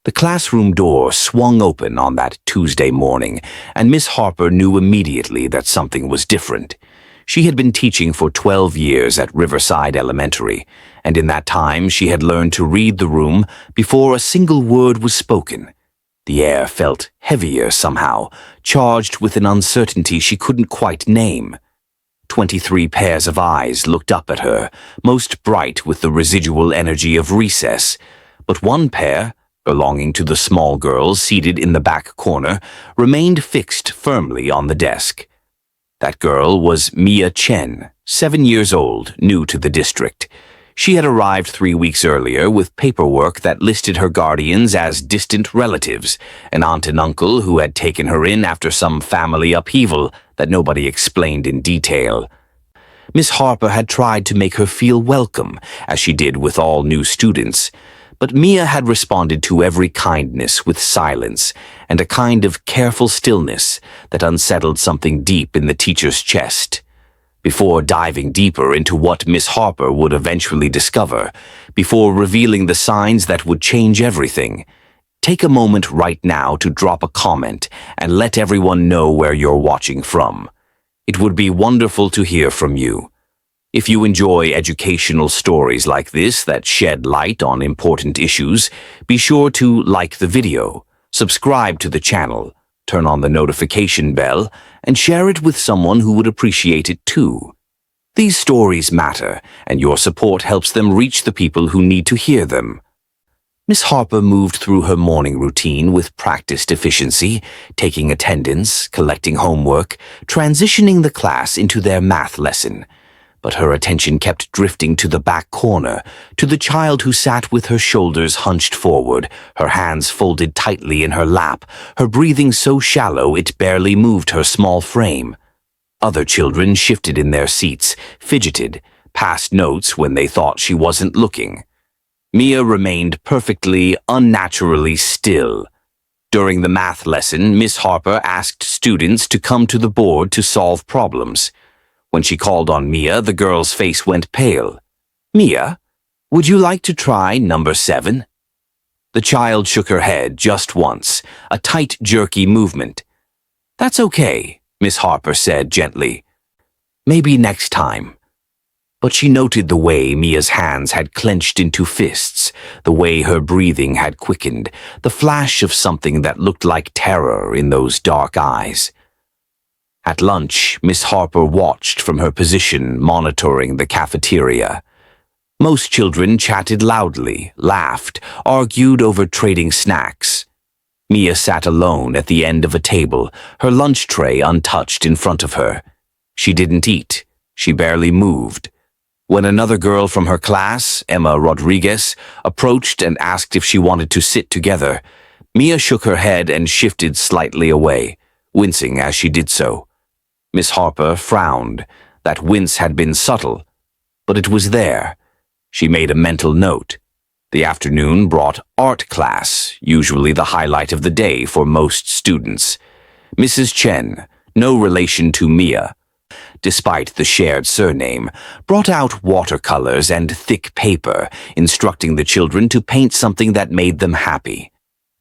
The classroom door swung open on that Tuesday morning, and Miss Harper knew immediately that something was different. She had been teaching for 12 years at Riverside Elementary, and in that time she had learned to read the room before a single word was spoken. The air felt heavier somehow, charged with an uncertainty she couldn't quite name. 23 pairs of eyes looked up at her, most bright with the residual energy of recess, but one pair, belonging to the small girl seated in the back corner, remained fixed firmly on the desk. That girl was Mia Chen, 7 years old, new to the district. She had arrived 3 weeks earlier with paperwork that listed her guardians as distant relatives, an aunt and uncle who had taken her in after some family upheaval that nobody explained in detail. Miss Harper had tried to make her feel welcome, as she did with all new students, but Mia had responded to every kindness with silence and a kind of careful stillness that unsettled something deep in the teacher's chest. Before diving deeper into what Miss Harper would eventually discover, before revealing the signs that would change everything, take a moment right now to drop a comment and let everyone know where you're watching from. It would be wonderful to hear from you. If you enjoy educational stories like this that shed light on important issues, be sure to like the video, subscribe to the channel, turn on the notification bell, and share it with someone who would appreciate it too. These stories matter, and your support helps them reach the people who need to hear them. Miss Harper moved through her morning routine with practiced efficiency, taking attendance, collecting homework, transitioning the class into their math lesson. But her attention kept drifting to the back corner, to the child who sat with her shoulders hunched forward, her hands folded tightly in her lap, her breathing so shallow it barely moved her small frame. Other children shifted in their seats, fidgeted, passed notes when they thought she wasn't looking. Mia remained perfectly, unnaturally still. During the math lesson, Miss Harper asked students to come to the board to solve problems. When she called on Mia, the girl's face went pale. "Mia, would you like to try number 7? The child shook her head just once, a tight, jerky movement. "That's okay," Miss Harper said gently. "Maybe next time." But she noted the way Mia's hands had clenched into fists, the way her breathing had quickened, the flash of something that looked like terror in those dark eyes. At lunch, Miss Harper watched from her position, monitoring the cafeteria. Most children chatted loudly, laughed, argued over trading snacks. Mia sat alone at the end of a table, her lunch tray untouched in front of her. She didn't eat. She barely moved. When another girl from her class, Emma Rodriguez, approached and asked if she wanted to sit together, Mia shook her head and shifted slightly away, wincing as she did so. Miss Harper frowned. That wince had been subtle, but it was there. She made a mental note. The afternoon brought art class, usually the highlight of the day for most students. Mrs. Chen, no relation to Mia, despite the shared surname, brought out watercolors and thick paper, instructing the children to paint something that made them happy.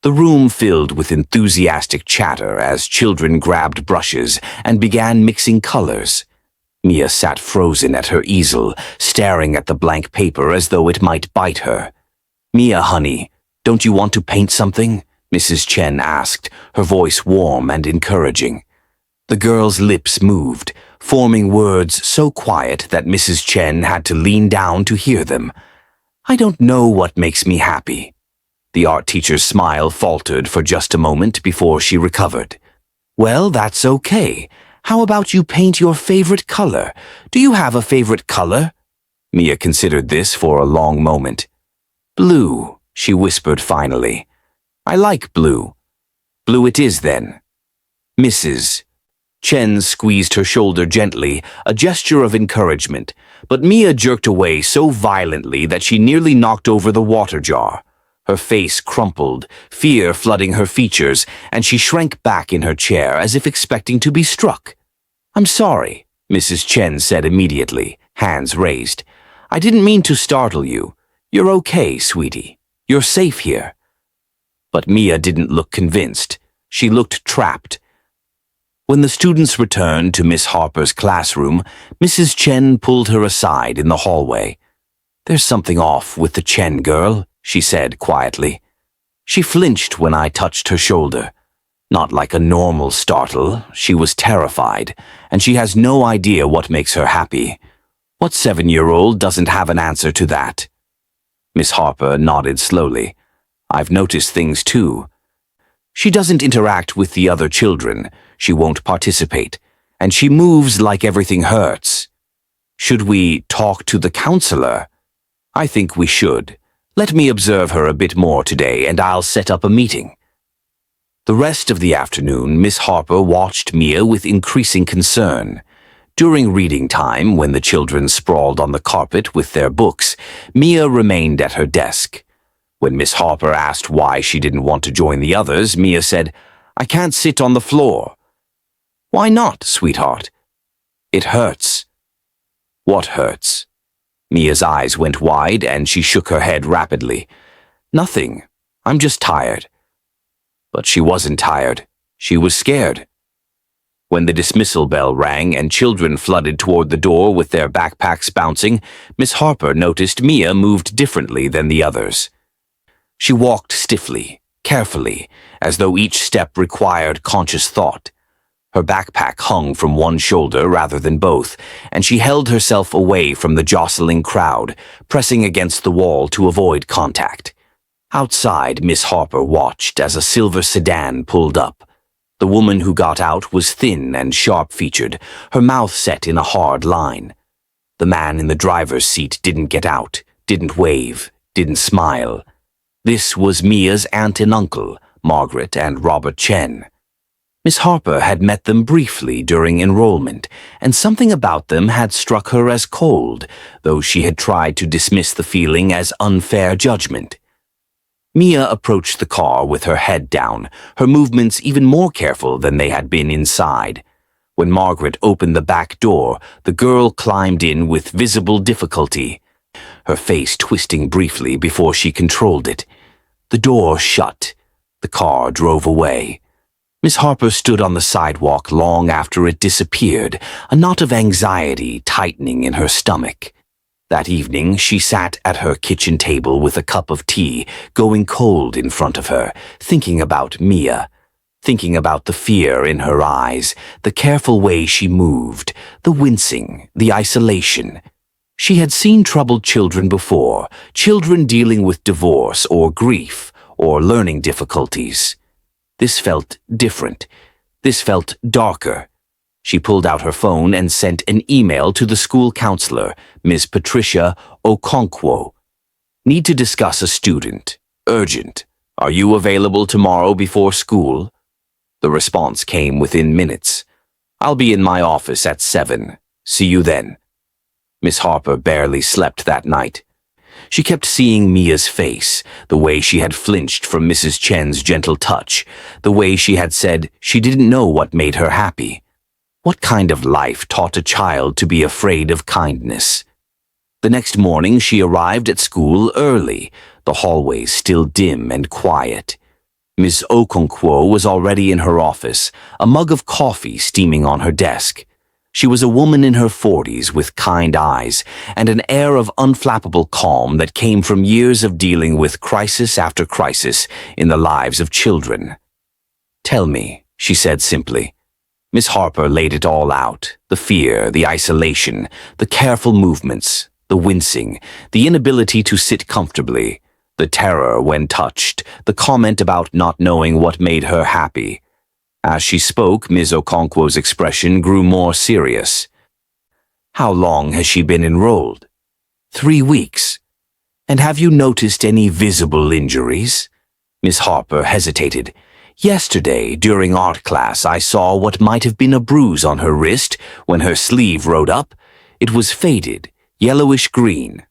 The room filled with enthusiastic chatter as children grabbed brushes and began mixing colors. Mia sat frozen at her easel, staring at the blank paper as though it might bite her. "Mia, honey, don't you want to paint something?" Mrs. Chen asked, her voice warm and encouraging. The girl's lips moved, forming words so quiet that Mrs. Chen had to lean down to hear them. "I don't know what makes me happy." The art teacher's smile faltered for just a moment before she recovered. "Well, that's okay. How about you paint your favorite color? Do you have a favorite color?" Mia considered this for a long moment. "Blue," she whispered finally. "I like blue." "Blue it is then." "Mrs." Chen squeezed her shoulder gently, a gesture of encouragement, but Mia jerked away so violently that she nearly knocked over the water jar. Her face crumpled, fear flooding her features, and she shrank back in her chair as if expecting to be struck. "I'm sorry," Mrs. Chen said immediately, hands raised. "I didn't mean to startle you. You're okay, sweetie. You're safe here." But Mia didn't look convinced. She looked trapped. When the students returned to Miss Harper's classroom, Mrs. Chen pulled her aside in the hallway. "There's something off with the Chen girl," she said quietly. She flinched when I touched her shoulder. Not like a normal startle, she was terrified, and she has no idea what makes her happy. What 7-year-old doesn't have an answer to that? Miss Harper nodded slowly. "I've noticed things too. She doesn't interact with the other children, she won't participate, and she moves like everything hurts. Should we talk to the counselor? I think we should. Let me observe her a bit more today, and I'll set up a meeting." The rest of the afternoon, Miss Harper watched Mia with increasing concern. During reading time, when the children sprawled on the carpet with their books, Mia remained at her desk. When Miss Harper asked why she didn't want to join the others, Mia said, "I can't sit on the floor." "Why not, sweetheart?" "It hurts." "What hurts?" Mia's eyes went wide and she shook her head rapidly. "Nothing. I'm just tired." But she wasn't tired. She was scared. When the dismissal bell rang and children flooded toward the door with their backpacks bouncing, Miss Harper noticed Mia moved differently than the others. She walked stiffly, carefully, as though each step required conscious thought. Her backpack hung from one shoulder rather than both, and she held herself away from the jostling crowd, pressing against the wall to avoid contact. Outside, Miss Harper watched as a silver sedan pulled up. The woman who got out was thin and sharp-featured, her mouth set in a hard line. The man in the driver's seat didn't get out, didn't wave, didn't smile. This was Mia's aunt and uncle, Margaret and Robert Chen. Miss Harper had met them briefly during enrollment, and something about them had struck her as cold, though she had tried to dismiss the feeling as unfair judgment. Mia approached the car with her head down, her movements even more careful than they had been inside. When Margaret opened the back door, the girl climbed in with visible difficulty, her face twisting briefly before she controlled it. The door shut. The car drove away. Miss Harper stood on the sidewalk long after it disappeared, a knot of anxiety tightening in her stomach. That evening, she sat at her kitchen table with a cup of tea, going cold in front of her, thinking about Mia, thinking about the fear in her eyes, the careful way she moved, the wincing, the isolation. She had seen troubled children before, children dealing with divorce or grief or learning difficulties. This felt different. This felt darker. She pulled out her phone and sent an email to the school counselor, Ms. Patricia Okonkwo. "Need to discuss a student. Urgent. Are you available tomorrow before school?" The response came within minutes. "I'll be in my office at 7. See you then." Miss Harper barely slept that night. She kept seeing Mia's face, the way she had flinched from Mrs. Chen's gentle touch, the way she had said she didn't know what made her happy. What kind of life taught a child to be afraid of kindness? The next morning she arrived at school early, the hallways still dim and quiet. Miss Okonkwo was already in her office, a mug of coffee steaming on her desk. She was a woman in her 40s with kind eyes and an air of unflappable calm that came from years of dealing with crisis after crisis in the lives of children. "Tell me," she said simply. Miss Harper laid it all out, the fear, the isolation, the careful movements, the wincing, the inability to sit comfortably, the terror when touched, the comment about not knowing what made her happy. As she spoke, Ms. Okonkwo's expression grew more serious. "How long has she been enrolled?" 3 weeks. "And have you noticed any visible injuries?" Miss Harper hesitated. "Yesterday, during art class, I saw what might have been a bruise on her wrist when her sleeve rode up. It was faded, yellowish-green.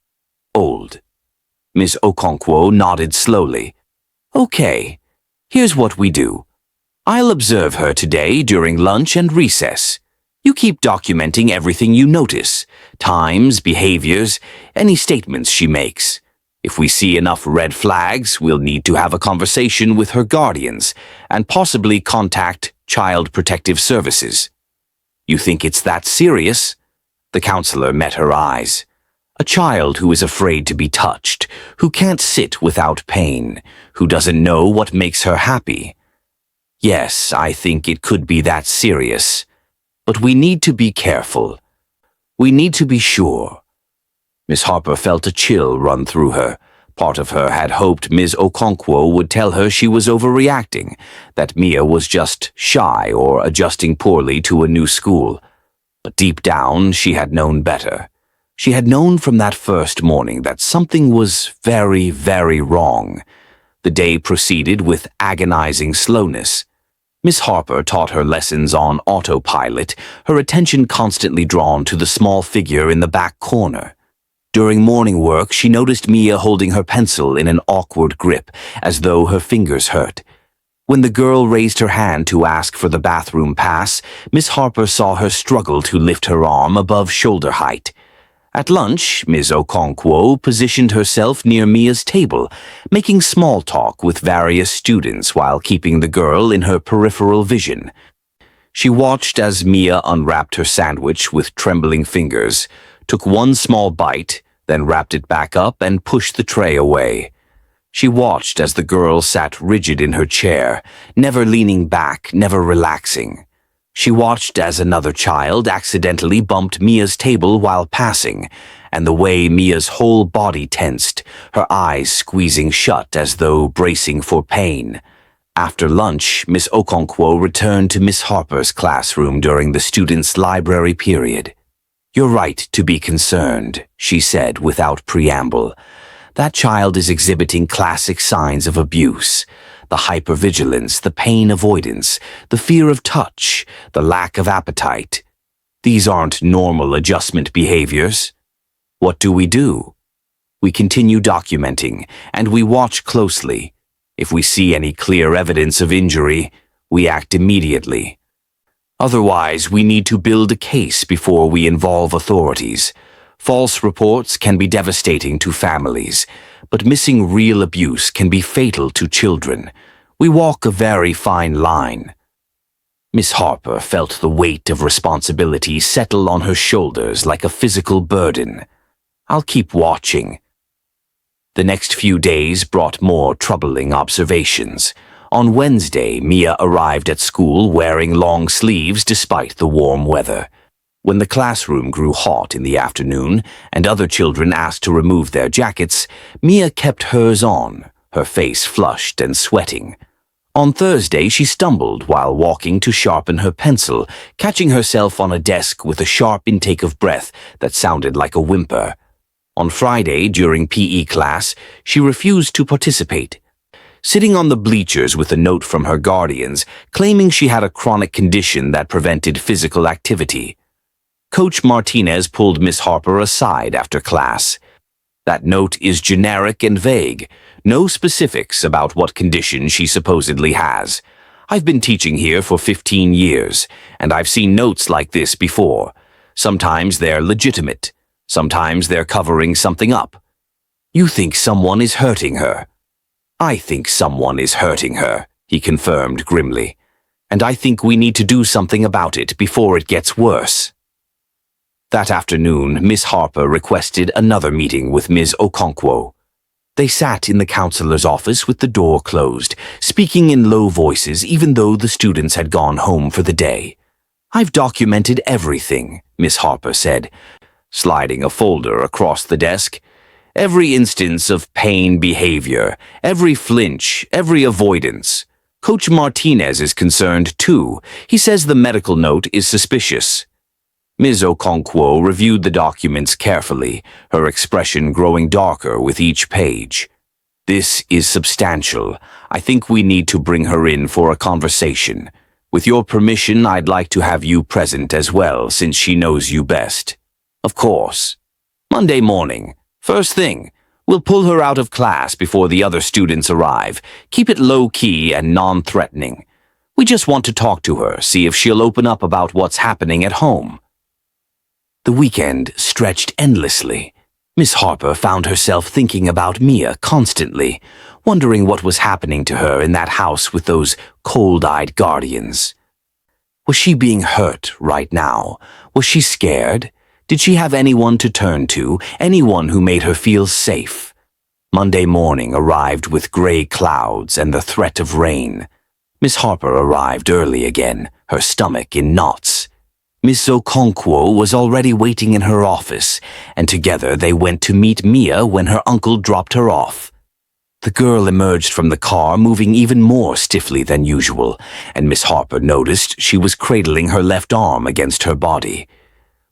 Old." Miss Okonkwo nodded slowly. "Okay, here's what we do. I'll observe her today during lunch and recess. You keep documenting everything you notice, times, behaviors, any statements she makes. If we see enough red flags, we'll need to have a conversation with her guardians and possibly contact Child Protective Services. You think it's that serious? The counselor met her eyes. A child who is afraid to be touched, who can't sit without pain, who doesn't know what makes her happy. Yes, I think it could be that serious. But we need to be careful. We need to be sure. Miss Harper felt a chill run through her. Part of her had hoped Ms. Okonkwo would tell her she was overreacting, that Mia was just shy or adjusting poorly to a new school. But deep down, she had known better. She had known from that first morning that something was very, very wrong. The day proceeded with agonizing slowness. Miss Harper taught her lessons on autopilot, her attention constantly drawn to the small figure in the back corner. During morning work, she noticed Mia holding her pencil in an awkward grip, as though her fingers hurt. When the girl raised her hand to ask for the bathroom pass, Miss Harper saw her struggle to lift her arm above shoulder height. At lunch, Ms. Okonkwo positioned herself near Mia's table, making small talk with various students while keeping the girl in her peripheral vision. She watched as Mia unwrapped her sandwich with trembling fingers, took one small bite, then wrapped it back up and pushed the tray away. She watched as the girl sat rigid in her chair, never leaning back, never relaxing. She watched as another child accidentally bumped Mia's table while passing, and the way Mia's whole body tensed, her eyes squeezing shut as though bracing for pain. After lunch, Miss Okonkwo returned to Miss Harper's classroom during the students' library period. "You're right to be concerned," she said without preamble. "That child is exhibiting classic signs of abuse. The hypervigilance, the pain avoidance, the fear of touch, the lack of appetite. These aren't normal adjustment behaviors. What do? We continue documenting, and we watch closely. If we see any clear evidence of injury, we act immediately. Otherwise, we need to build a case before we involve authorities. False reports can be devastating to families, but missing real abuse can be fatal to children. We walk a very fine line." Miss Harper felt the weight of responsibility settle on her shoulders like a physical burden. "I'll keep watching." The next few days brought more troubling observations. On Wednesday, Mia arrived at school wearing long sleeves despite the warm weather. When the classroom grew hot in the afternoon and other children asked to remove their jackets, Mia kept hers on, her face flushed and sweating. On Thursday, she stumbled while walking to sharpen her pencil, catching herself on a desk with a sharp intake of breath that sounded like a whimper. On Friday, during PE class, she refused to participate, sitting on the bleachers with a note from her guardians, claiming she had a chronic condition that prevented physical activity. Coach Martinez pulled Miss Harper aside after class. "That note is generic and vague. No specifics about what condition she supposedly has. I've been teaching here for 15 years, and I've seen notes like this before. Sometimes they're legitimate. Sometimes they're covering something up. You think someone is hurting her." "I think someone is hurting her," he confirmed grimly. "And I think we need to do something about it before it gets worse." That afternoon, Miss Harper requested another meeting with Ms. Okonkwo. They sat in the counselor's office with the door closed, speaking in low voices even though the students had gone home for the day. "I've documented everything," Miss Harper said, sliding a folder across the desk. "Every instance of pain behavior, every flinch, every avoidance. Coach Martinez is concerned too. He says the medical note is suspicious." Ms. Okonkwo reviewed the documents carefully, her expression growing darker with each page. "This is substantial. I think we need to bring her in for a conversation. With your permission, I'd like to have you present as well, since she knows you best." "Of course. Monday morning. First thing. We'll pull her out of class before the other students arrive. Keep it low-key and non-threatening. We just want to talk to her, see if she'll open up about what's happening at home." The weekend stretched endlessly. Miss Harper found herself thinking about Mia constantly, wondering what was happening to her in that house with those cold-eyed guardians. Was she being hurt right now? Was she scared? Did she have anyone to turn to, anyone who made her feel safe? Monday morning arrived with gray clouds and the threat of rain. Miss Harper arrived early again, her stomach in knots. Miss Okonkwo was already waiting in her office, and together they went to meet Mia when her uncle dropped her off. The girl emerged from the car moving even more stiffly than usual, and Miss Harper noticed she was cradling her left arm against her body.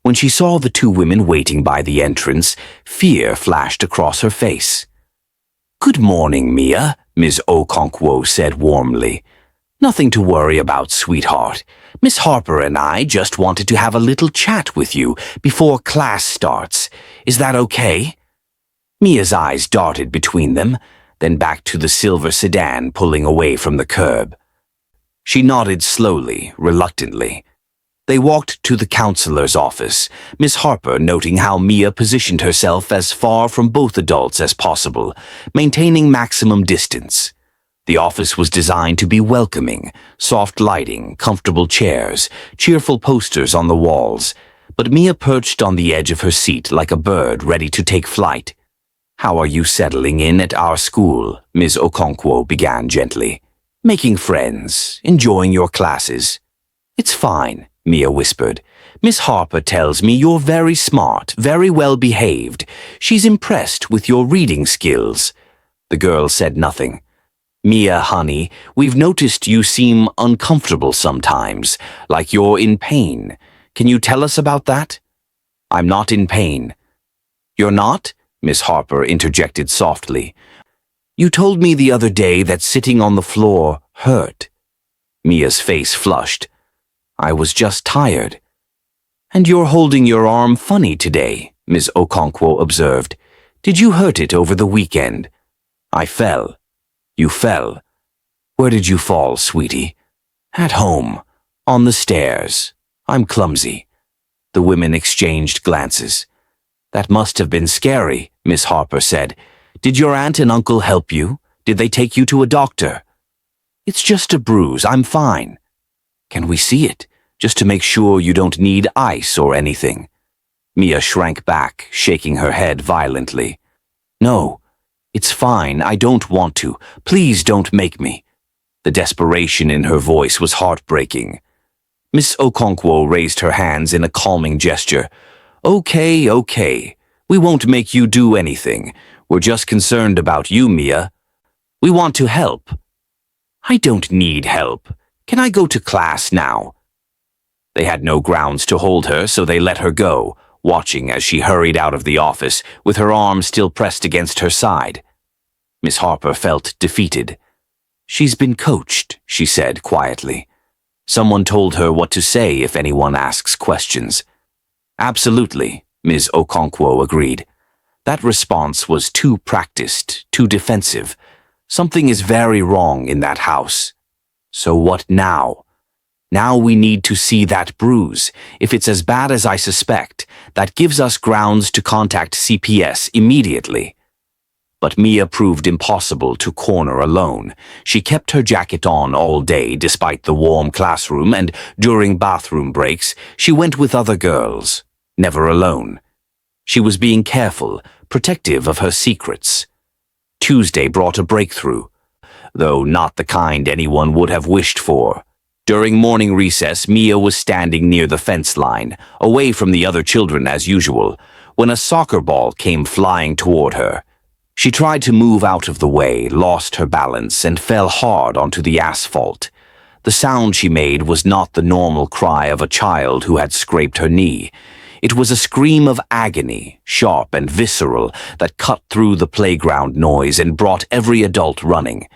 When she saw the two women waiting by the entrance, fear flashed across her face. "Good morning, Mia," Ms. Okonkwo said warmly. "Nothing to worry about, sweetheart. Miss Harper and I just wanted to have a little chat with you before class starts. Is that okay?" Mia's eyes darted between them, then back to the silver sedan pulling away from the curb. She nodded slowly, reluctantly. They walked to the counselor's office, Miss Harper noting how Mia positioned herself as far from both adults as possible, maintaining maximum distance. The office was designed to be welcoming, soft lighting, comfortable chairs, cheerful posters on the walls, but Mia perched on the edge of her seat like a bird ready to take flight. "How are you settling in at our school?" Ms. Okonkwo began gently. "Making friends, enjoying your classes?" "It's fine," Mia whispered. "Miss Harper tells me you're very smart, very well behaved. She's impressed with your reading skills." The girl said nothing. "Mia, honey, we've noticed you seem uncomfortable sometimes, like you're in pain. Can you tell us about that?" "I'm not in pain." "You're not?" Miss Harper interjected softly. "You told me the other day that sitting on the floor hurt." Mia's face flushed. "I was just tired." "And you're holding your arm funny today," Miss Okonkwo observed. "Did you hurt it over the weekend?" "I fell." "You fell? Where did you fall, sweetie?" "At home. On the stairs. I'm clumsy." The women exchanged glances. "That must have been scary," Miss Harper said. "Did your aunt and uncle help you? Did they take you to a doctor?" "It's just a bruise. I'm fine." "Can we see it, just to make sure you don't need ice or anything?" Mia shrank back, shaking her head violently. "No, it's fine. I don't want to. Please don't make me." The desperation in her voice was heartbreaking. Miss Okonkwo raised her hands in a calming gesture. "Okay, okay. We won't make you do anything. We're just concerned about you, Mia. We want to help." "I don't need help. Can I go to class now?" They had no grounds to hold her, so they let her go, watching as she hurried out of the office with her arm still pressed against her side. Miss Harper felt defeated. "She's been coached," she said quietly. "Someone told her what to say if anyone asks questions." "Absolutely," Ms. Okonkwo agreed. That response was too practiced, too defensive. Something is very wrong in that house. So what now? Now we need to see that bruise. If it's as bad as I suspect, that gives us grounds to contact CPS immediately. But Mia proved impossible to corner alone. She kept her jacket on all day despite the warm classroom, and during bathroom breaks, she went with other girls, never alone. She was being careful, protective of her secrets. Tuesday brought a breakthrough, though not the kind anyone would have wished for. During morning recess, Mia was standing near the fence line, away from the other children as usual, when a soccer ball came flying toward her. She tried to move out of the way, lost her balance, and fell hard onto the asphalt. The sound she made was not the normal cry of a child who had scraped her knee. It was a scream of agony, sharp and visceral, that cut through the playground noise and brought every adult running.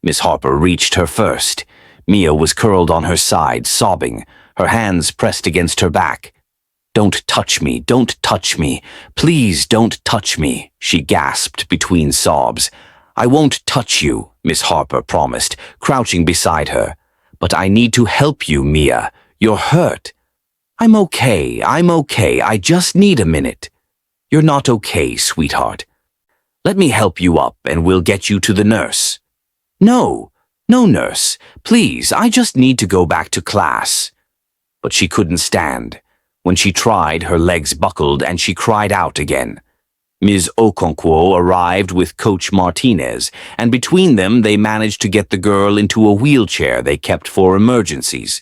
Miss Harper reached her first. Mia was curled on her side, sobbing, her hands pressed against her back. "Don't touch me, don't touch me. Please don't touch me," she gasped between sobs. "I won't touch you," Miss Harper promised, crouching beside her. "But I need to help you, Mia. You're hurt." I'm okay. I just need a minute." You're not okay, sweetheart. Let me help you up and we'll get you to the nurse. No, no, nurse. Please, I just need to go back to class. But she couldn't stand. When she tried, her legs buckled and she cried out again. Ms. Okonkwo arrived with Coach Martinez, and between them they managed to get the girl into a wheelchair they kept for emergencies.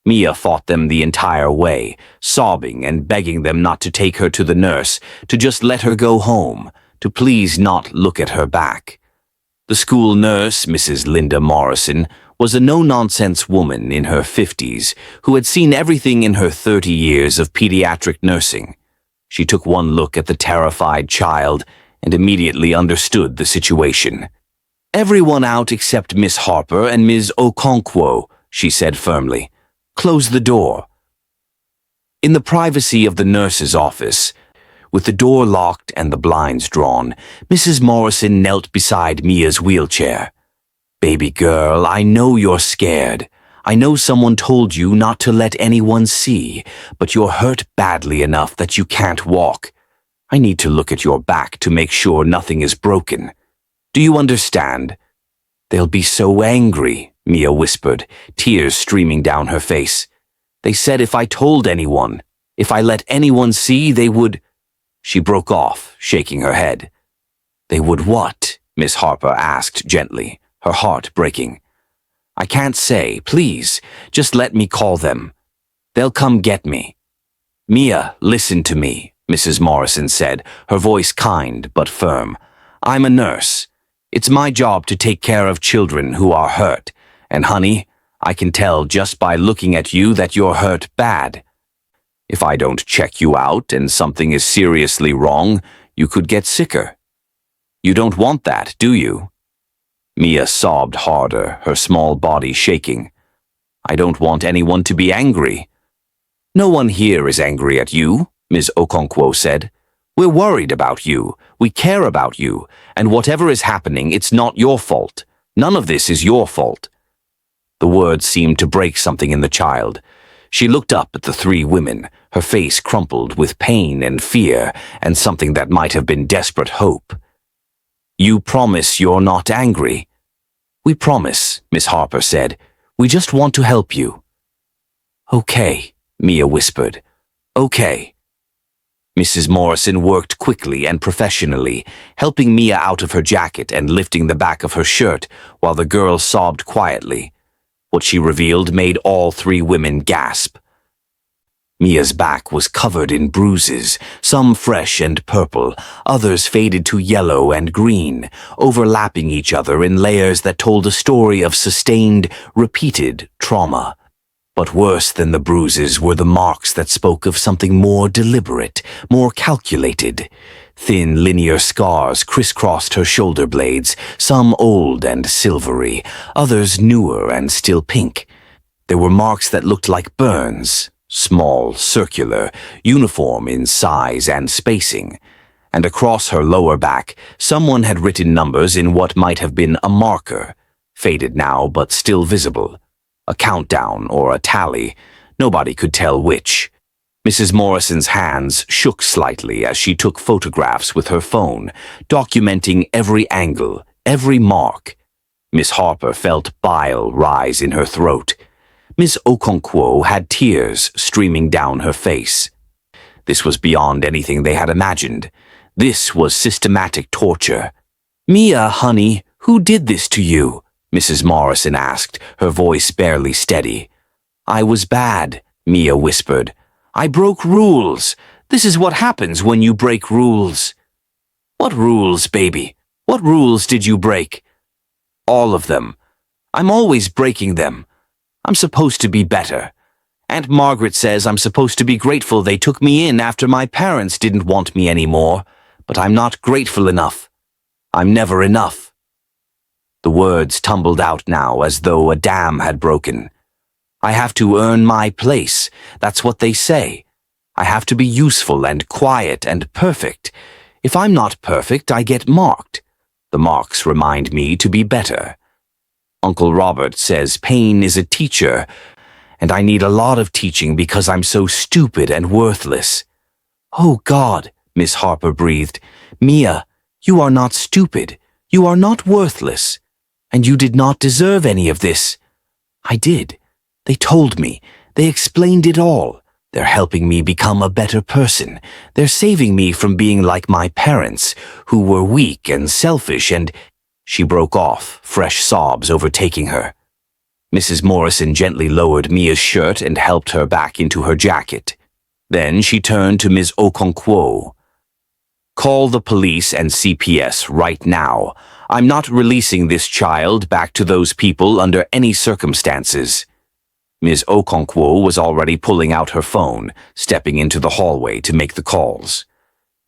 Mia fought them the entire way, sobbing and begging them not to take her to the nurse, to just let her go home, to please not look at her back. The school nurse, Mrs. Linda Morrison, was a no-nonsense woman in her 50s who had seen everything in her 30 years of pediatric nursing. She took one look at the terrified child and immediately understood the situation. "Everyone out except Miss Harper and Ms. Okonkwo," she said firmly. "Close the door." In the privacy of the nurse's office, with the door locked and the blinds drawn, Mrs. Morrison knelt beside Mia's wheelchair. "Baby girl, I know you're scared. I know someone told you not to let anyone see, but you're hurt badly enough that you can't walk. I need to look at your back to make sure nothing is broken. Do you understand?" "They'll be so angry," Mia whispered, tears streaming down her face. "They said if I told anyone, if I let anyone see, they would—" She broke off, shaking her head. "They would what?" Miss Harper asked gently, her heart breaking. "I can't say, please, just let me call them. They'll come get me." "Mia, listen to me," Mrs. Morrison said, her voice kind but firm. "I'm a nurse. It's my job to take care of children who are hurt, and honey, I can tell just by looking at you that you're hurt bad. If I don't check you out and something is seriously wrong, you could get sicker. You don't want that, do you?" Mia sobbed harder, her small body shaking. "I don't want anyone to be angry." "No one here is angry at you," Ms. Okonkwo said. "We're worried about you. We care about you. And whatever is happening, it's not your fault. None of this is your fault." The words seemed to break something in the child. She looked up at the three women, her face crumpled with pain and fear and something that might have been desperate hope. "You promise you're not angry?" "We promise," Miss Harper said. "We just want to help you." "Okay," Mia whispered. "Okay." Mrs. Morrison worked quickly and professionally, helping Mia out of her jacket and lifting the back of her shirt while the girl sobbed quietly. What she revealed made all three women gasp. Mia's back was covered in bruises, some fresh and purple, others faded to yellow and green, overlapping each other in layers that told a story of sustained, repeated trauma. But worse than the bruises were the marks that spoke of something more deliberate, more calculated. Thin, linear scars crisscrossed her shoulder blades, some old and silvery, others newer and still pink. There were marks that looked like burns, small, circular, uniform in size and spacing. And across her lower back, someone had written numbers in what might have been a marker, faded now but still visible. A countdown or a tally, nobody could tell which. Mrs. Morrison's hands shook slightly as she took photographs with her phone, documenting every angle, every mark. Miss Harper felt bile rise in her throat. Miss Okonkwo had tears streaming down her face. This was beyond anything they had imagined. This was systematic torture. "Mia, honey, who did this to you?" Mrs. Morrison asked, her voice barely steady. "I was bad," Mia whispered. "I broke rules. This is what happens when you break rules." "What rules, baby? What rules did you break?" "All of them. I'm always breaking them. I'm supposed to be better. Aunt Margaret says I'm supposed to be grateful they took me in after my parents didn't want me anymore, but I'm not grateful enough. I'm never enough." The words tumbled out now as though a dam had broken. "I have to earn my place. That's what they say. I have to be useful and quiet and perfect. If I'm not perfect, I get marked. The marks remind me to be better. Uncle Robert says pain is a teacher, and I need a lot of teaching because I'm so stupid and worthless." "Oh, God," Miss Harper breathed. "Mia, you are not stupid. You are not worthless. And you did not deserve any of this." "I did. They told me. They explained it all. They're helping me become a better person. They're saving me from being like my parents, who were weak and selfish and—" She broke off, fresh sobs overtaking her. Mrs. Morrison gently lowered Mia's shirt and helped her back into her jacket. Then she turned to Ms. Okonkwo. "Call the police and CPS right now. I'm not releasing this child back to those people under any circumstances." Ms. Okonkwo was already pulling out her phone, stepping into the hallway to make the calls.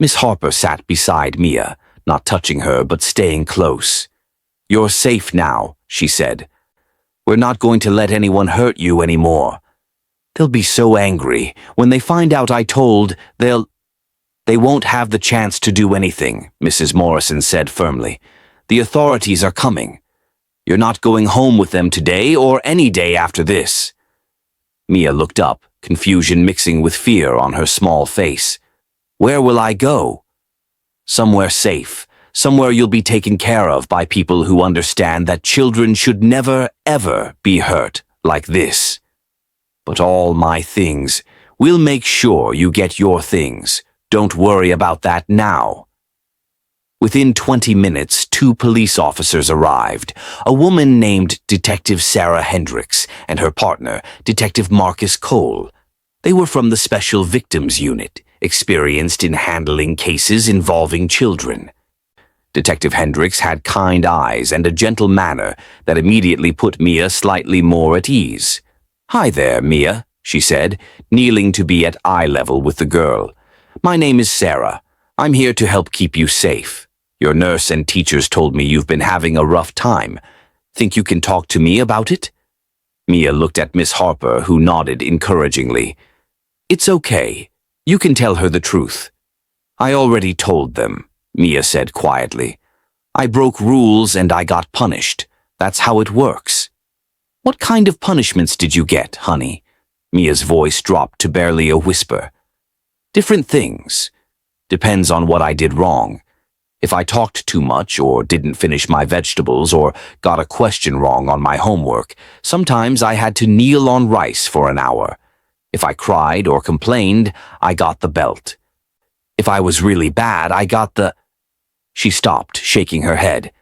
Miss Harper sat beside Mia, not touching her but staying close. "You're safe now," she said. "We're not going to let anyone hurt you anymore. They'll be so angry. When they find out I told, They won't have the chance to do anything," Mrs. Morrison said firmly. "The authorities are coming. You're not going home with them today or any day after this." Mia looked up, confusion mixing with fear on her small face. "Where will I go?" "Somewhere safe. Somewhere you'll be taken care of by people who understand that children should never, ever be hurt like this. But all my things, we'll make sure you get your things. Don't worry about that now." Within 20 minutes, 2 police officers arrived, a woman named Detective Sarah Hendricks and her partner, Detective Marcus Cole. They were from the Special Victims Unit, experienced in handling cases involving children. Detective Hendricks had kind eyes and a gentle manner that immediately put Mia slightly more at ease. "Hi there, Mia," she said, kneeling to be at eye level with the girl. "My name is Sarah. I'm here to help keep you safe. Your nurse and teachers told me you've been having a rough time. Think you can talk to me about it?" Mia looked at Miss Harper, who nodded encouragingly. "It's okay. You can tell her the truth." "I already told them," Mia said quietly. "I broke rules and I got punished. That's how it works." "What kind of punishments did you get, honey?" Mia's voice dropped to barely a whisper. "Different things. Depends on what I did wrong. If I talked too much or didn't finish my vegetables or got a question wrong on my homework, sometimes I had to kneel on rice for an hour. If I cried or complained, I got the belt. If I was really bad, I got the—" She stopped, shaking her head.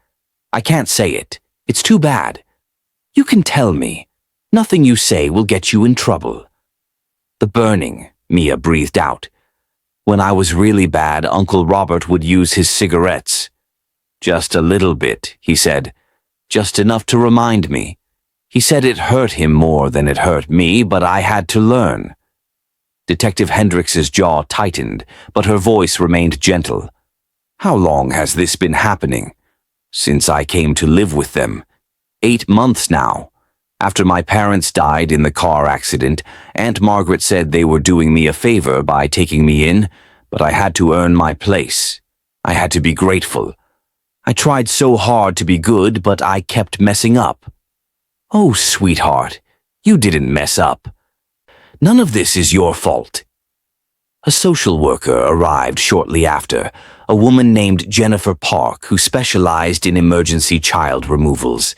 "I can't say it. It's too bad. You can tell me. Nothing you say will get you in trouble." "The burning," Mia breathed out. "When I was really bad, Uncle Robert would use his cigarettes." "Just a little bit," he said. "Just enough to remind me. He said it hurt him more than it hurt me, but I had to learn." Detective Hendricks's jaw tightened, but her voice remained gentle. "How long has this been happening?" "Since I came to live with them. 8 months now. After my parents died in the car accident, Aunt Margaret said they were doing me a favor by taking me in, but I had to earn my place. I had to be grateful. I tried so hard to be good, but I kept messing up." "Oh, sweetheart, you didn't mess up. None of this is your fault." A social worker arrived shortly after, a woman named Jennifer Park who specialized in emergency child removals.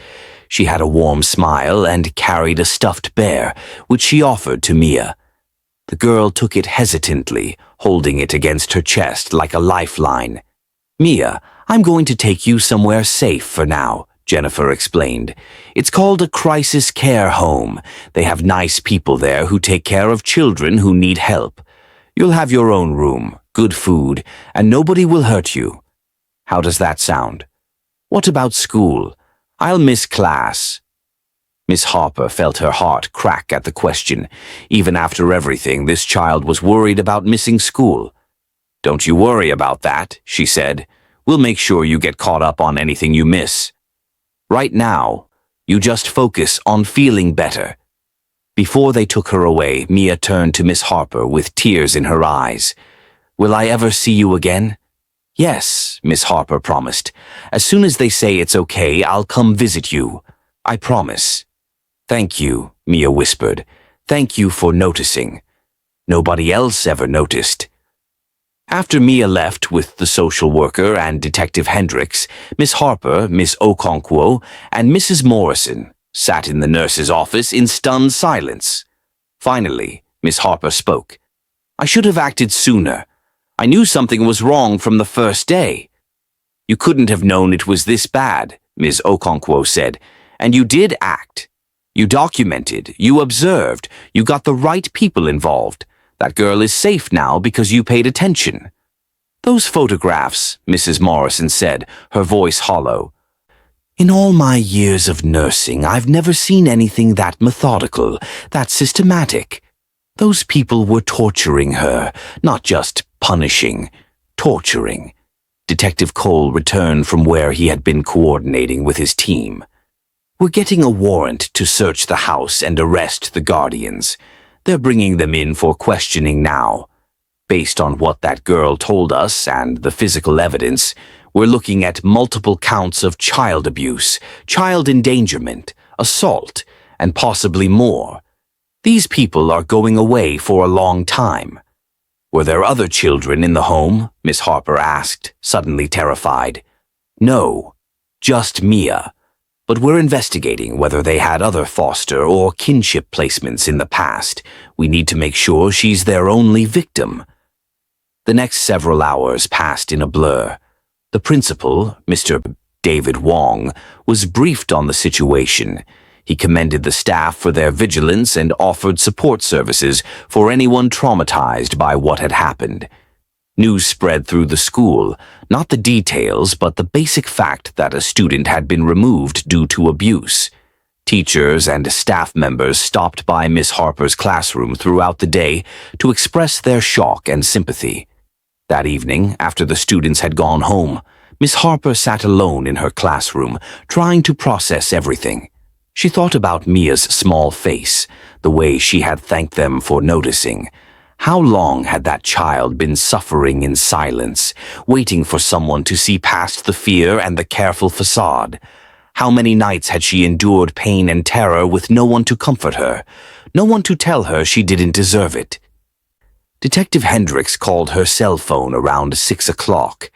She had a warm smile and carried a stuffed bear, which she offered to Mia. The girl took it hesitantly, holding it against her chest like a lifeline. "Mia, I'm going to take you somewhere safe for now," Jennifer explained. "It's called a crisis care home. They have nice people there who take care of children who need help. You'll have your own room, good food, and nobody will hurt you. How does that sound? What about school? I'll miss class." Miss Harper felt her heart crack at the question. Even after everything, this child was worried about missing school. "Don't you worry about that," she said. "We'll make sure you get caught up on anything you miss. Right now, you just focus on feeling better." Before they took her away, Mia turned to Miss Harper with tears in her eyes. "Will I ever see you again?" "Yes," Miss Harper promised. "As soon as they say it's okay, I'll come visit you. I promise." "Thank you," Mia whispered. "Thank you for noticing. Nobody else ever noticed." After Mia left with the social worker and Detective Hendricks, Miss Harper, Miss Okonkwo, and Mrs. Morrison sat in the nurse's office in stunned silence. Finally, Miss Harper spoke. "I should have acted sooner. I knew something was wrong from the first day." "You couldn't have known it was this bad," Ms. Okonkwo said, "and you did act. You documented, you observed, you got the right people involved. That girl is safe now because you paid attention." "Those photographs," Mrs. Morrison said, her voice hollow. "In all my years of nursing, I've never seen anything that methodical, that systematic. Those people were torturing her, not just punishing, torturing." Detective Cole returned from where he had been coordinating with his team. "We're getting a warrant to search the house and arrest the guardians. They're bringing them in for questioning now. Based on what that girl told us and the physical evidence, we're looking at multiple counts of child abuse, child endangerment, assault, and possibly more. These people are going away for a long time." "Were there other children in the home?" Miss Harper asked, suddenly terrified. "No, just Mia. But we're investigating whether they had other foster or kinship placements in the past. We need to make sure she's their only victim." The next several hours passed in a blur. The principal, Mr. David Wong, was briefed on the situation. He commended the staff for their vigilance and offered support services for anyone traumatized by what had happened. News spread through the school, not the details, but the basic fact that a student had been removed due to abuse. Teachers and staff members stopped by Miss Harper's classroom throughout the day to express their shock and sympathy. That evening, after the students had gone home, Miss Harper sat alone in her classroom, trying to process everything. She thought about Mia's small face, the way she had thanked them for noticing. How long had that child been suffering in silence, waiting for someone to see past the fear and the careful facade? How many nights had she endured pain and terror with no one to comfort her, no one to tell her she didn't deserve it? Detective Hendricks called her cell phone around 6 o'clock.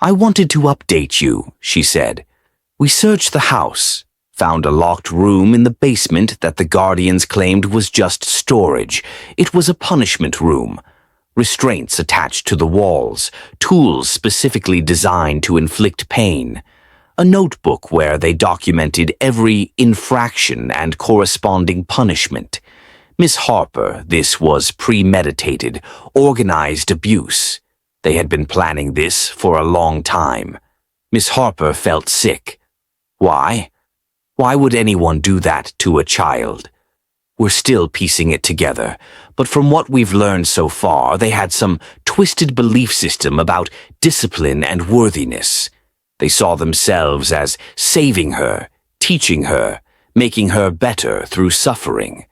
"I wanted to update you," she said. "We searched the house, found a locked room in the basement that the guardians claimed was just storage. It was a punishment room. Restraints attached to the walls, tools specifically designed to inflict pain. A notebook where they documented every infraction and corresponding punishment. Miss Harper, this was premeditated, organized abuse. They had been planning this for a long time. Miss Harper felt sick. Why? Why would anyone do that to a child? We're still piecing it together, but from what we've learned so far, they had some twisted belief system about discipline and worthiness. They saw themselves as saving her, teaching her, making her better through suffering.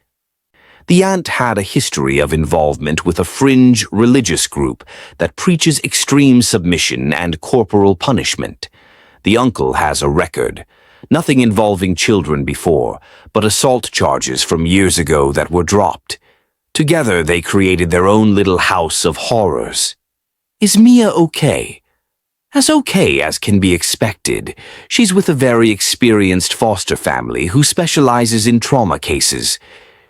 The aunt had a history of involvement with a fringe religious group that preaches extreme submission and corporal punishment. The uncle has a record. Nothing involving children before, but assault charges from years ago that were dropped. Together they created their own little house of horrors. Is Mia okay? As okay as can be expected. She's with a very experienced foster family who specializes in trauma cases.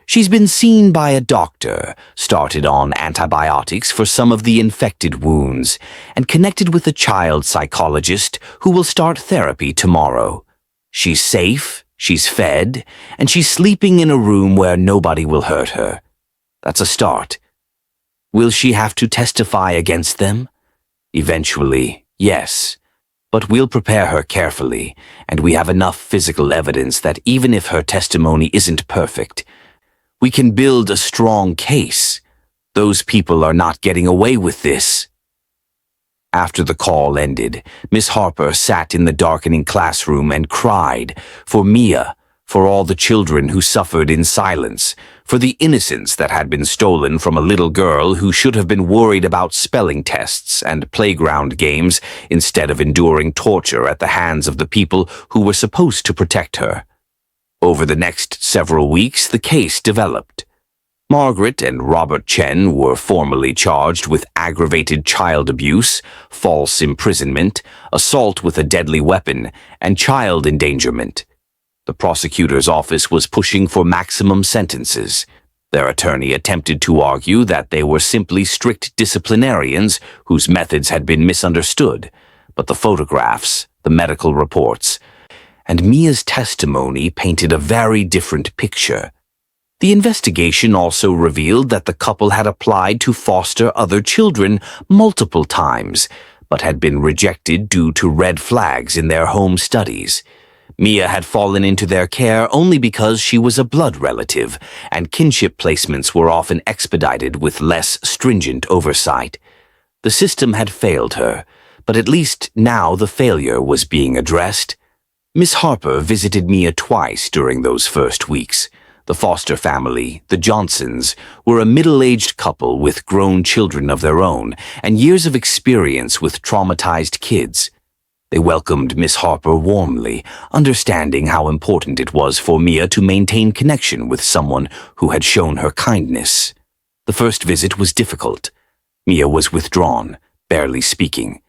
She's been seen by a doctor, started on antibiotics for some of the infected wounds, and connected with a child psychologist who will start therapy tomorrow. She's safe, she's fed, and she's sleeping in a room where nobody will hurt her. That's a start. Will she have to testify against them? Eventually, yes. But we'll prepare her carefully, and we have enough physical evidence that even if her testimony isn't perfect, we can build a strong case. Those people are not getting away with this. After the call ended, Miss Harper sat in the darkening classroom and cried for Mia, for all the children who suffered in silence, for the innocence that had been stolen from a little girl who should have been worried about spelling tests and playground games instead of enduring torture at the hands of the people who were supposed to protect her. Over the next several weeks, the case developed. Margaret and Robert Chen were formally charged with aggravated child abuse, false imprisonment, assault with a deadly weapon, and child endangerment. The prosecutor's office was pushing for maximum sentences. Their attorney attempted to argue that they were simply strict disciplinarians whose methods had been misunderstood, but the photographs, the medical reports, and Mia's testimony painted a very different picture. The investigation also revealed that the couple had applied to foster other children multiple times, but had been rejected due to red flags in their home studies. Mia had fallen into their care only because she was a blood relative, and kinship placements were often expedited with less stringent oversight. The system had failed her, but at least now the failure was being addressed. Miss Harper visited Mia twice during those first weeks. The foster family, the Johnsons, were a middle-aged couple with grown children of their own and years of experience with traumatized kids. They welcomed Miss Harper warmly, understanding how important it was for Mia to maintain connection with someone who had shown her kindness. The first visit was difficult. Mia was withdrawn, barely speaking.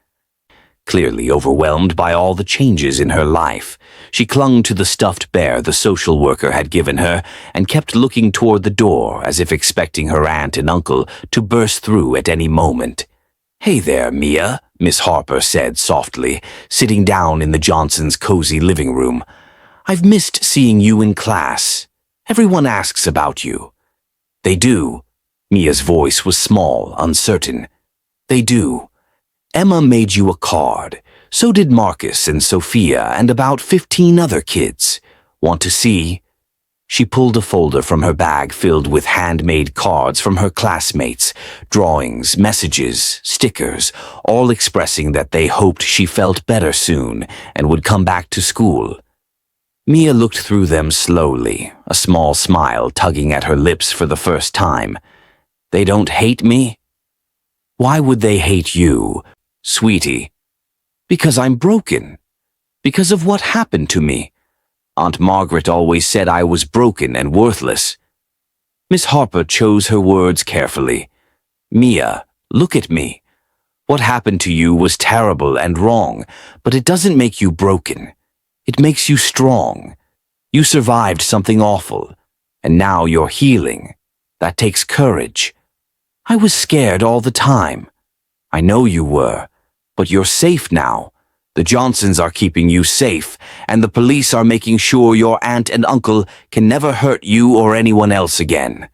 Clearly overwhelmed by all the changes in her life, she clung to the stuffed bear the social worker had given her and kept looking toward the door as if expecting her aunt and uncle to burst through at any moment. "Hey there, Mia," Miss Harper said softly, sitting down in the Johnsons' cozy living room. "I've missed seeing you in class. Everyone asks about you." "They do." Mia's voice was small, uncertain. "They do. Emma made you a card. So did Marcus and Sophia and about 15 other kids. Want to see?" She pulled a folder from her bag filled with handmade cards from her classmates, drawings, messages, stickers, all expressing that they hoped she felt better soon and would come back to school. Mia looked through them slowly, a small smile tugging at her lips for the first time. "They don't hate me?" "Why would they hate you, sweetie?" "Because I'm broken. Because of what happened to me. Aunt Margaret always said I was broken and worthless." Miss Harper chose her words carefully. "Mia, look at me. What happened to you was terrible and wrong, but it doesn't make you broken. It makes you strong. You survived something awful, and now you're healing. That takes courage. I was scared all the time. I know you were, but you're safe now. The Johnsons are keeping you safe, and the police are making sure your aunt and uncle can never hurt you or anyone else again.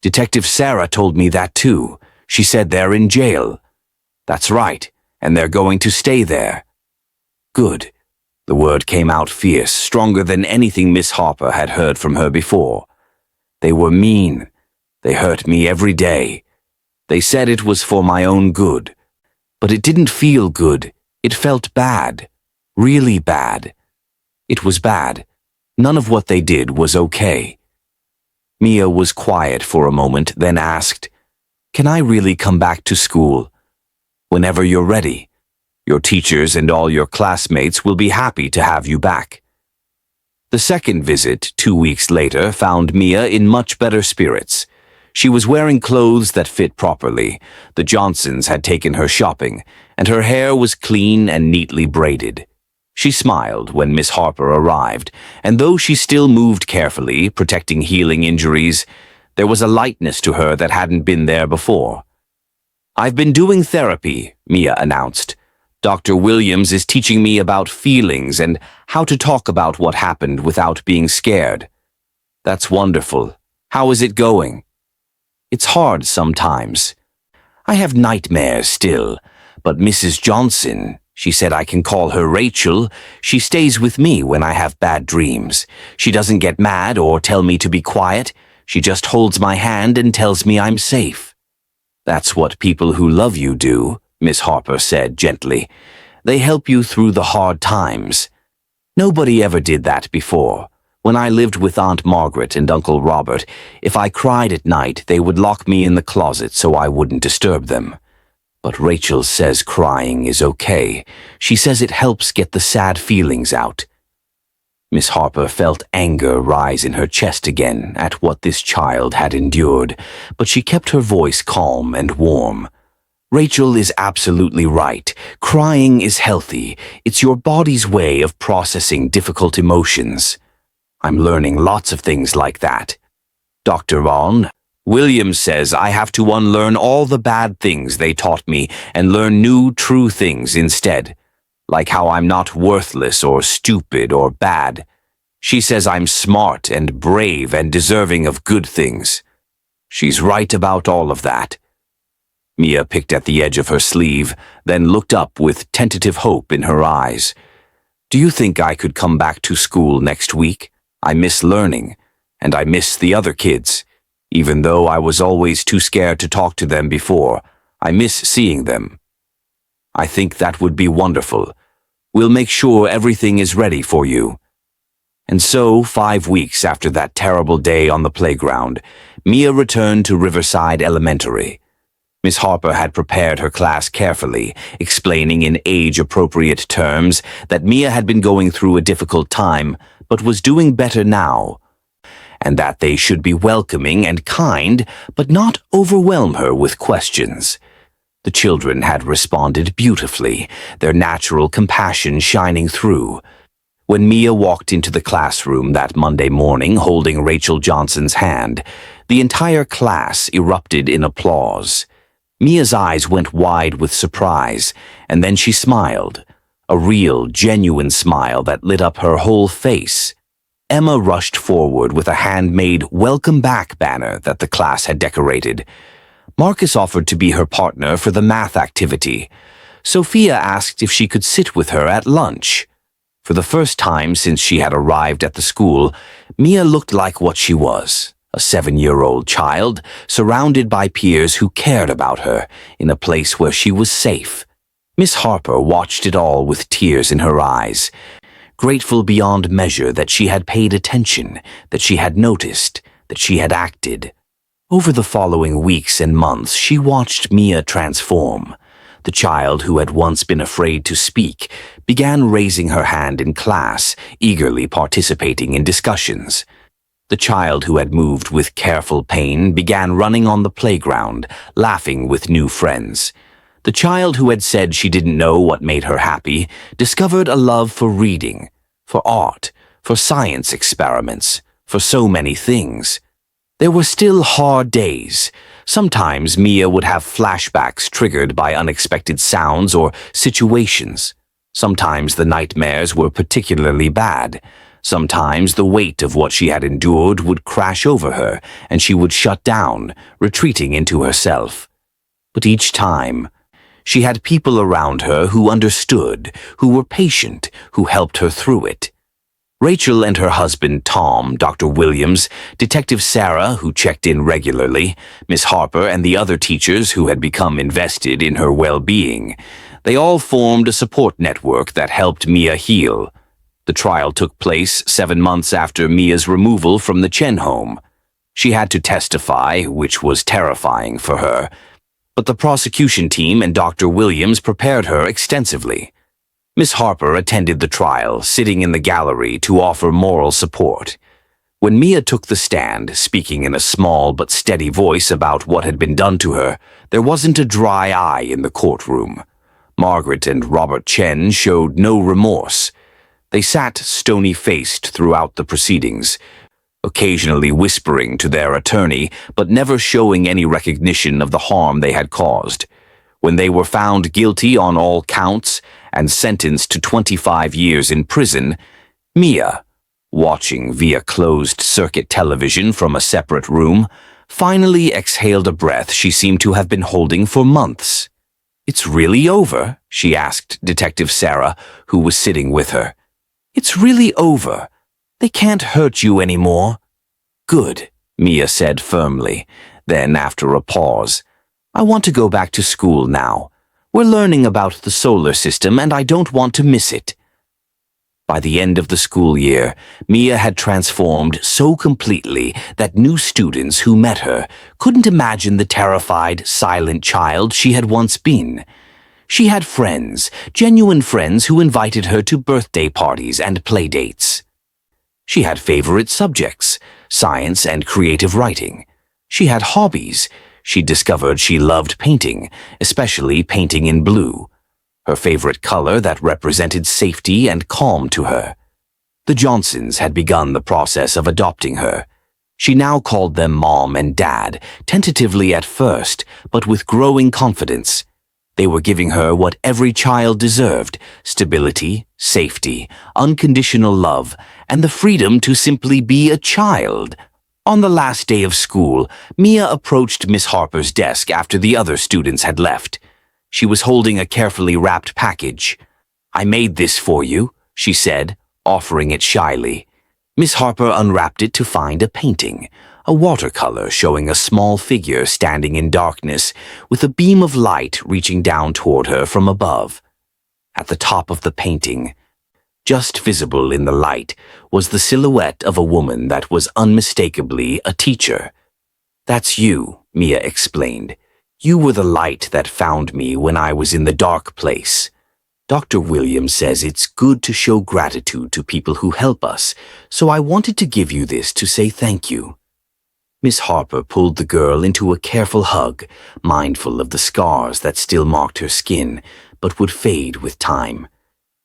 Detective Sarah told me that too. She said they're in jail." "That's right, and they're going to stay there." "Good." The word came out fierce, stronger than anything Miss Harper had heard from her before. "They were mean. They hurt me every day. They said it was for my own good. But it didn't feel good. It felt bad. Really bad. It was bad. None of what they did was okay." Mia was quiet for a moment, then asked, "Can I really come back to school?" "Whenever you're ready. Your teachers and all your classmates will be happy to have you back." The second visit, 2 weeks later, found Mia in much better spirits. She was wearing clothes that fit properly. The Johnsons had taken her shopping, and her hair was clean and neatly braided. She smiled when Miss Harper arrived, and though she still moved carefully, protecting healing injuries, there was a lightness to her that hadn't been there before. "I've been doing therapy," Mia announced. "Dr. Williams is teaching me about feelings and how to talk about what happened without being scared." "That's wonderful. How is it going?" "It's hard sometimes. I have nightmares still, but Mrs. Johnson, she said I can call her Rachel, she stays with me when I have bad dreams. She doesn't get mad or tell me to be quiet. She just holds my hand and tells me I'm safe." "That's what people who love you do," Miss Harper said gently. "They help you through the hard times. Nobody ever did that before. When I lived with Aunt Margaret and Uncle Robert, if I cried at night, they would lock me in the closet so I wouldn't disturb them. But Rachel says crying is okay. She says it helps get the sad feelings out." Miss Harper felt anger rise in her chest again at what this child had endured, but she kept her voice calm and warm. Rachel is absolutely right. Crying is healthy. It's your body's way of processing difficult emotions. I'm learning lots of things like that. Dr. Williams says I have to unlearn all the bad things they taught me and learn new, true things instead. Like how I'm not worthless or stupid or bad. She says I'm smart and brave and deserving of good things. She's right about all of that. Mia picked at the edge of her sleeve, then looked up with tentative hope in her eyes. Do you think I could come back to school next week? I miss learning, and I miss the other kids. Even though I was always too scared to talk to them before, I miss seeing them. I think that would be wonderful. We'll make sure everything is ready for you. And so, 5 weeks after that terrible day on the playground, Mia returned to Riverside Elementary. Miss Harper had prepared her class carefully, explaining in age-appropriate terms that Mia had been going through a difficult time, but was doing better now, and that they should be welcoming and kind, but not overwhelm her with questions. The children had responded beautifully, their natural compassion shining through. When Mia walked into the classroom that Monday morning holding Rachel Johnson's hand, the entire class erupted in applause. Mia's eyes went wide with surprise, and then she smiled, a real, genuine smile that lit up her whole face. Emma rushed forward with a handmade "Welcome Back" banner that the class had decorated. Marcus offered to be her partner for the math activity. Sophia asked if she could sit with her at lunch. For the first time since she had arrived at the school, Mia looked like what she was, a 7-year-old child, surrounded by peers who cared about her, in a place where she was safe. Miss Harper watched it all with tears in her eyes, grateful beyond measure that she had paid attention, that she had noticed, that she had acted. Over the following weeks and months, she watched Mia transform. The child who had once been afraid to speak began raising her hand in class, eagerly participating in discussions. The child who had moved with careful pain began running on the playground, laughing with new friends. The child who had said she didn't know what made her happy discovered a love for reading, for art, for science experiments, for so many things. There were still hard days. Sometimes Mia would have flashbacks triggered by unexpected sounds or situations. Sometimes the nightmares were particularly bad. Sometimes the weight of what she had endured would crash over her, and she would shut down, retreating into herself. But each time, she had people around her who understood, who were patient, who helped her through it. Rachel and her husband, Tom, Dr. Williams, Detective Sarah, who checked in regularly, Miss Harper, and the other teachers who had become invested in her well-being. They all formed a support network that helped Mia heal. The trial took place 7 months after Mia's removal from the Chen home. She had to testify, which was terrifying for her, but the prosecution team and Dr. Williams prepared her extensively. Miss Harper attended the trial, sitting in the gallery to offer moral support. When Mia took the stand, speaking in a small but steady voice about what had been done to her, there wasn't a dry eye in the courtroom. Margaret and Robert Chen showed no remorse. They sat stony-faced throughout the proceedings, occasionally whispering to their attorney, but never showing any recognition of the harm they had caused. When they were found guilty on all counts and sentenced to 25 years in prison, Mia, watching via closed-circuit television from a separate room, finally exhaled a breath she seemed to have been holding for months. "It's really over?" she asked Detective Sarah, who was sitting with her. "It's really over. They can't hurt you anymore." "Good," Mia said firmly. Then, after a pause, "I want to go back to school now. We're learning about the solar system, and I don't want to miss it." By the end of the school year, Mia had transformed so completely that new students who met her couldn't imagine the terrified, silent child she had once been. She had friends, genuine friends who invited her to birthday parties and playdates. She had favorite subjects, science and creative writing. She had hobbies. She discovered she loved painting, especially painting in blue, her favorite color that represented safety and calm to her. The Johnsons had begun the process of adopting her. She now called them Mom and Dad, tentatively at first, but with growing confidence. They were giving her what every child deserved: stability, safety, unconditional love, and the freedom to simply be a child. On the last day of school, Mia approached Miss Harper's desk after the other students had left. She was holding a carefully wrapped package. "I made this for you," she said, offering it shyly. Miss Harper unwrapped it to find a painting, a watercolor showing a small figure standing in darkness with a beam of light reaching down toward her from above. At the top of the painting, just visible in the light, was the silhouette of a woman that was unmistakably a teacher. "That's you," Mia explained. "You were the light that found me when I was in the dark place. Dr. Williams says it's good to show gratitude to people who help us, so I wanted to give you this to say thank you." Miss Harper pulled the girl into a careful hug, mindful of the scars that still marked her skin, but would fade with time.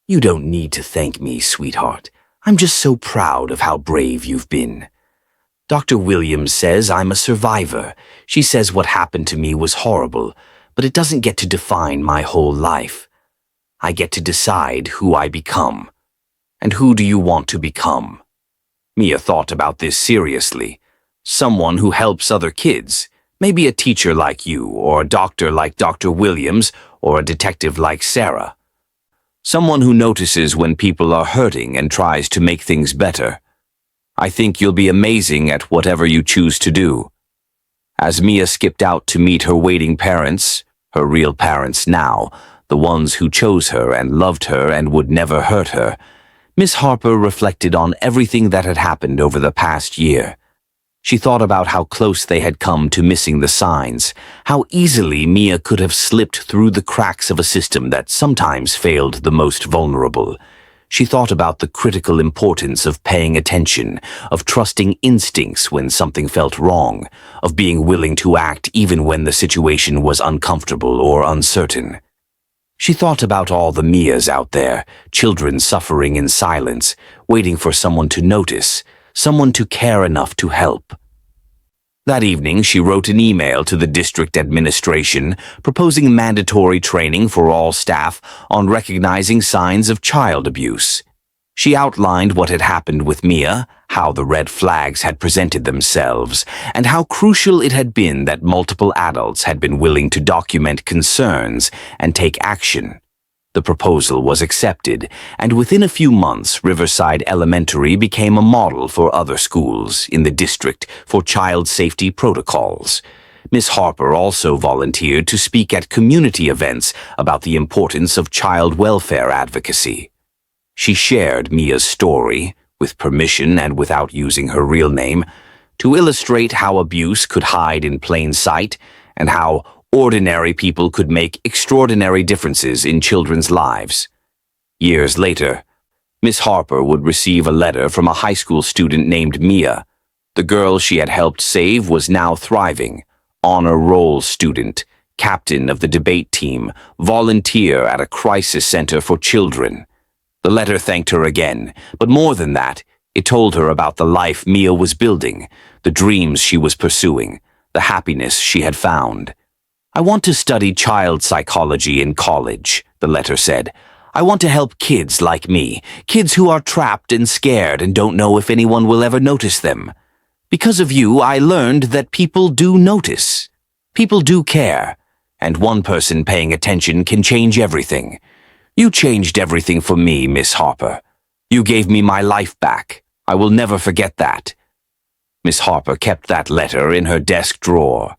"You don't need to thank me, sweetheart. I'm just so proud of how brave you've been. Dr. Williams says I'm a survivor. She says what happened to me was horrible, but it doesn't get to define my whole life. I get to decide who I become. And who do you want to become?" Mia thought about this seriously. Someone who helps other kids, maybe a teacher like you, or a doctor like Dr. Williams, or a detective like Sarah. Someone who notices when people are hurting and tries to make things better. "I think you'll be amazing at whatever you choose to do." As Mia skipped out to meet her waiting parents, her real parents now, the ones who chose her and loved her and would never hurt her, Miss Harper reflected on everything that had happened over the past year. She thought about how close they had come to missing the signs, how easily Mia could have slipped through the cracks of a system that sometimes failed the most vulnerable. She thought about the critical importance of paying attention, of trusting instincts when something felt wrong, of being willing to act even when the situation was uncomfortable or uncertain. She thought about all the Mias out there, children suffering in silence, waiting for someone to notice, someone to care enough to help. That evening, she wrote an email to the district administration proposing mandatory training for all staff on recognizing signs of child abuse. She outlined what had happened with Mia, how the red flags had presented themselves, and how crucial it had been that multiple adults had been willing to document concerns and take action. The proposal was accepted, and within a few months, Riverside Elementary became a model for other schools in the district for child safety protocols. Miss Harper also volunteered to speak at community events about the importance of child welfare advocacy. She shared Mia's story, with permission and without using her real name, to illustrate how abuse could hide in plain sight and how ordinary people could make extraordinary differences in children's lives. Years later, Miss Harper would receive a letter from a high school student named Mia. The girl she had helped save was now thriving, honor roll student, captain of the debate team, volunteer at a crisis center for children. The letter thanked her again, but more than that, it told her about the life Mia was building, the dreams she was pursuing, the happiness she had found. "I want to study child psychology in college," the letter said. "I want to help kids like me, kids who are trapped and scared and don't know if anyone will ever notice them. Because of you, I learned that people do notice. People do care, and one person paying attention can change everything. You changed everything for me, Miss Harper. You gave me my life back. I will never forget that." Miss Harper kept that letter in her desk drawer,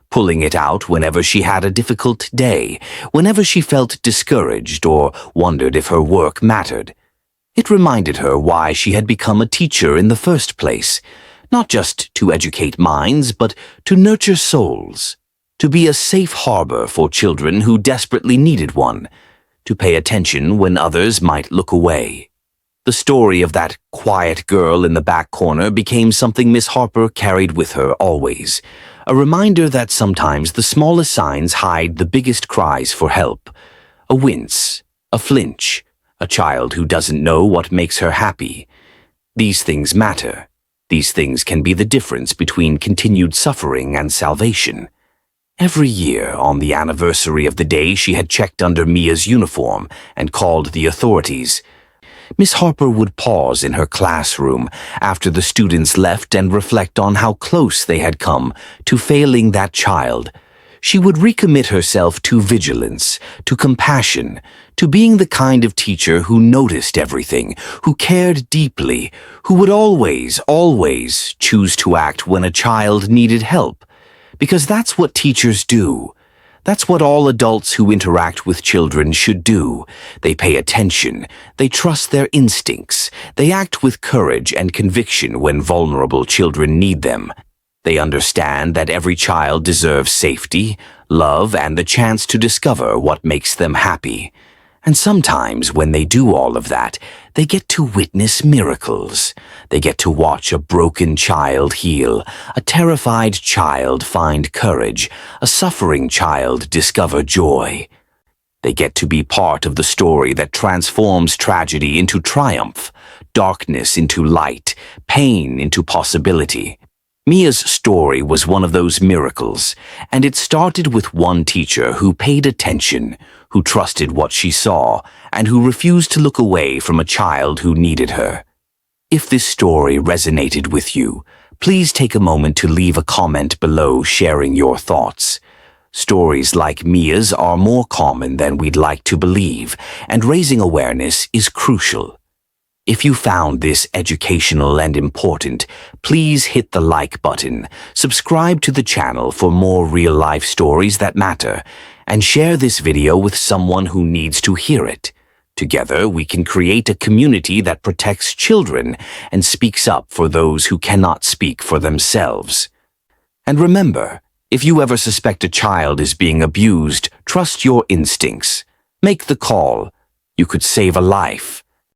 pulling it out whenever she had a difficult day, whenever she felt discouraged or wondered if her work mattered. It reminded her why she had become a teacher in the first place, not just to educate minds, but to nurture souls, to be a safe harbor for children who desperately needed one, to pay attention when others might look away. The story of that quiet girl in the back corner became something Miss Harper carried with her always, a reminder that sometimes the smallest signs hide the biggest cries for help. A wince, a flinch, a child who doesn't know what makes her happy. These things matter. These things can be the difference between continued suffering and salvation. Every year, on the anniversary of the day she had checked under Mia's uniform and called the authorities, Miss Harper would pause in her classroom after the students left and reflect on how close they had come to failing that child. She would recommit herself to vigilance, to compassion, to being the kind of teacher who noticed everything, who cared deeply, who would always, always choose to act when a child needed help. Because that's what teachers do. That's what all adults who interact with children should do. They pay attention, they trust their instincts, they act with courage and conviction when vulnerable children need them. They understand that every child deserves safety, love, and the chance to discover what makes them happy. And sometimes when they do all of that, they get to witness miracles. They get to watch a broken child heal, a terrified child find courage, a suffering child discover joy. They get to be part of the story that transforms tragedy into triumph, darkness into light, pain into possibility. Mia's story was one of those miracles, and it started with one teacher who paid attention, who trusted what she saw, and who refused to look away from a child who needed her. If this story resonated with you, please take a moment to leave a comment below sharing your thoughts. Stories like Mia's are more common than we'd like to believe, and raising awareness is crucial. If you found this educational and important, please hit the like button, subscribe to the channel for more real-life stories that matter, and share this video with someone who needs to hear it. Together, we can create a community that protects children and speaks up for those who cannot speak for themselves. And remember, if you ever suspect a child is being abused, trust your instincts. Make the call. You could save a life.